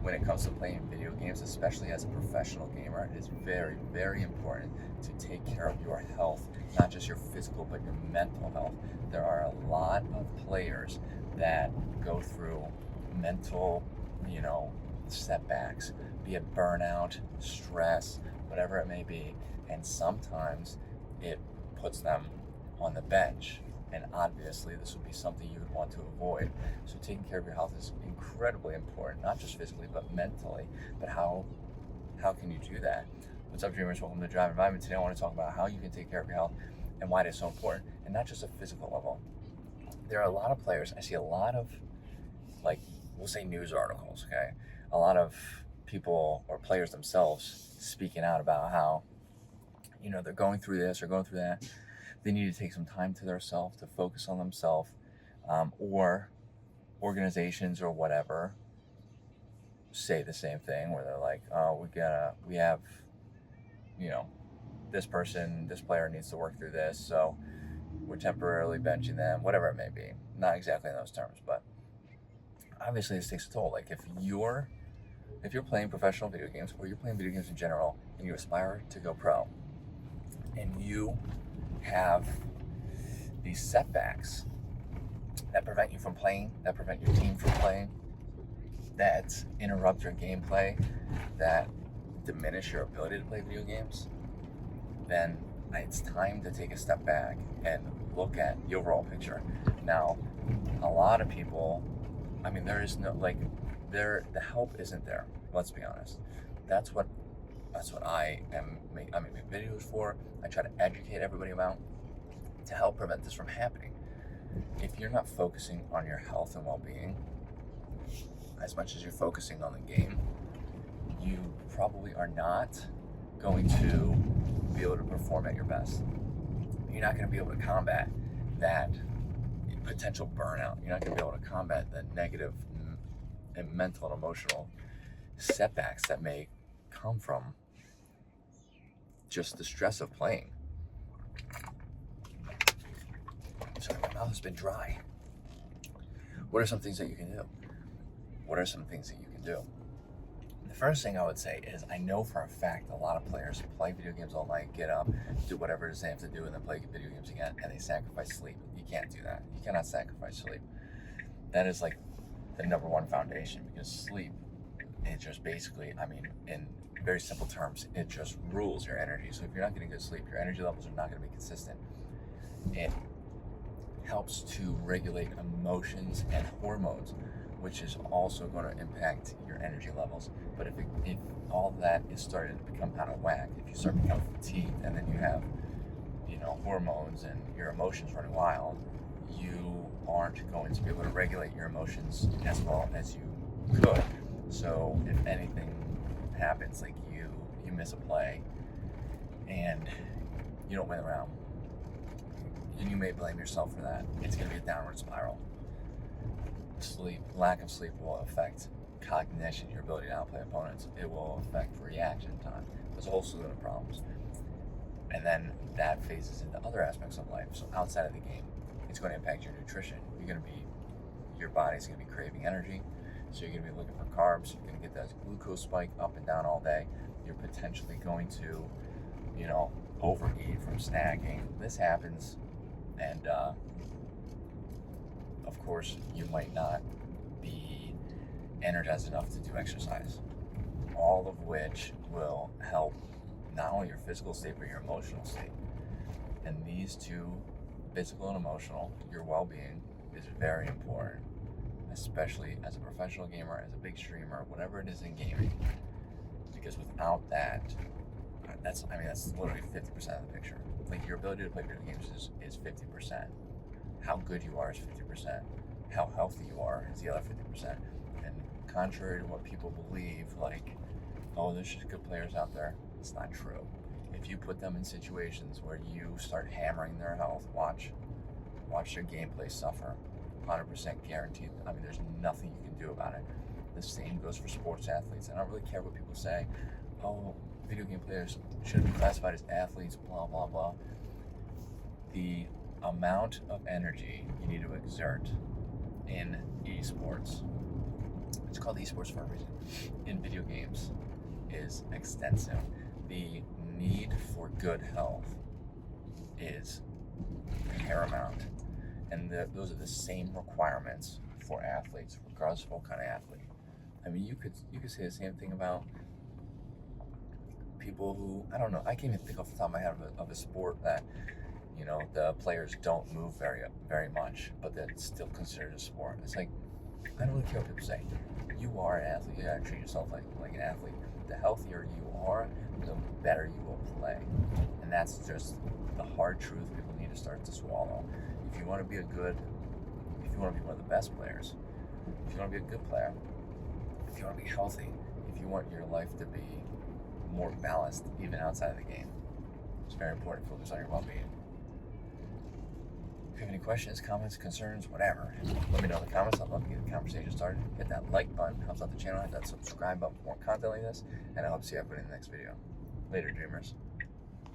when it comes to playing video games, especially as a professional gamer, it is very, very important to take care of your health, not just your physical, but your mental health. There are a lot of players that go through mental, setbacks, be it burnout, stress, whatever it may be, and sometimes it puts them on the bench. And obviously, this would be something you would want to avoid. So taking care of your health is incredibly important, not just physically, but mentally. But how can you do that? What's up, dreamers? Welcome to Drive Environment. Today I want to talk about how you can take care of your health and why it is so important, and not just a physical level. There are a lot of players, I see a lot of, we'll say news articles, okay? A lot of people or players themselves speaking out about how, they're going through this or going through that. They need to take some time to themselves to focus on themselves, or organizations or whatever say the same thing where they're like, oh, we have, this player needs to work through this, so we're temporarily benching them, whatever it may be. Not exactly in those terms, but obviously this takes a toll. Like if you're playing professional video games, or you're playing video games in general, and you aspire to go pro, and you have these setbacks that prevent you from playing, that prevent your team from playing, that interrupt your gameplay, that diminish your ability to play video games, then it's time to take a step back and look at the overall picture. Now, a lot of people, there is no, the help isn't there, let's be honest. That's what I'm making videos for. I try to educate everybody about to help prevent this from happening. If you're not focusing on your health and well-being as much as you're focusing on the game, you probably are not going to be able to perform at your best. You're not going to be able to combat that potential burnout. You're not going to be able to combat the negative and mental and emotional setbacks that may come from just the stress of playing. Sorry, my mouth has been dry. What are some things that you can do? The first thing I would say is, I know for a fact a lot of players play video games all night, get up, do whatever it is they have to do, and then play video games again, and they sacrifice sleep. You can't do that. You cannot sacrifice sleep. That is like the number one foundation, because sleep, it just basically, in very simple terms, it just rules your energy. So if you're not getting good sleep, your energy levels are not going to be consistent. It helps to regulate emotions and hormones, which is also going to impact your energy levels. But if all that is starting to become out of whack, if you start becoming fatigued, and then you have, hormones and your emotions running wild, you aren't going to be able to regulate your emotions as well as you could. So if anything happens, like you miss a play and you don't win the round, and you may blame yourself for that, it's going to be a downward spiral. Lack of sleep will affect cognition, your ability to outplay opponents. It will affect reaction time. There's a whole slew of problems. And then that phases into other aspects of life. So outside of the game, it's going to impact your nutrition. Your body's going to be craving energy. So you're going to be looking for carbs. You're going to get that glucose spike up and down all day. You're potentially going to, overeat from snacking. This happens. And, of course, you might not be energized enough to do exercise. All of which will help not only your physical state, but your emotional state. And these two, physical and emotional, your well-being, is very important, especially as a professional gamer, as a big streamer, whatever it is in gaming. Because without that, that's literally 50% of the picture. Like, your ability to play video games is 50%. How good you are is 50%. How healthy you are is the other 50%. And contrary to what people believe, there's just good players out there, it's not true. If you put them in situations where you start hammering their health, watch their gameplay suffer. 100% guaranteed. There's nothing you can do about it. The same goes for sports athletes. I don't really care what people say. Oh, video game players shouldn't be classified as athletes, blah, blah, blah. The amount of energy you need to exert in esports It's called esports for a reason. In video games is extensive. The need for good health is paramount. And those are the same requirements for athletes, regardless of what kind of athlete. I mean, you could say the same thing about people who, I don't know, I can't even think off the top of my head of a sport that, you know, the players don't move very much, but that's still considered a sport. It's like, I don't really care what people say. You are an athlete. You gotta treat yourself like an athlete. The healthier you are, the better you will play. And that's just the hard truth people need to start to swallow. If you want to be one of the best players, if you want to be a good player, if you want to be healthy, if you want your life to be more balanced even outside of the game, it's very important to focus on your well-being. If you have any questions, comments, concerns, whatever, let me know in the comments. I'd love to get the conversation started. Hit that like button, helps out the channel. Hit that subscribe button for more content like this, and I hope to see everybody in the next video. Later, dreamers.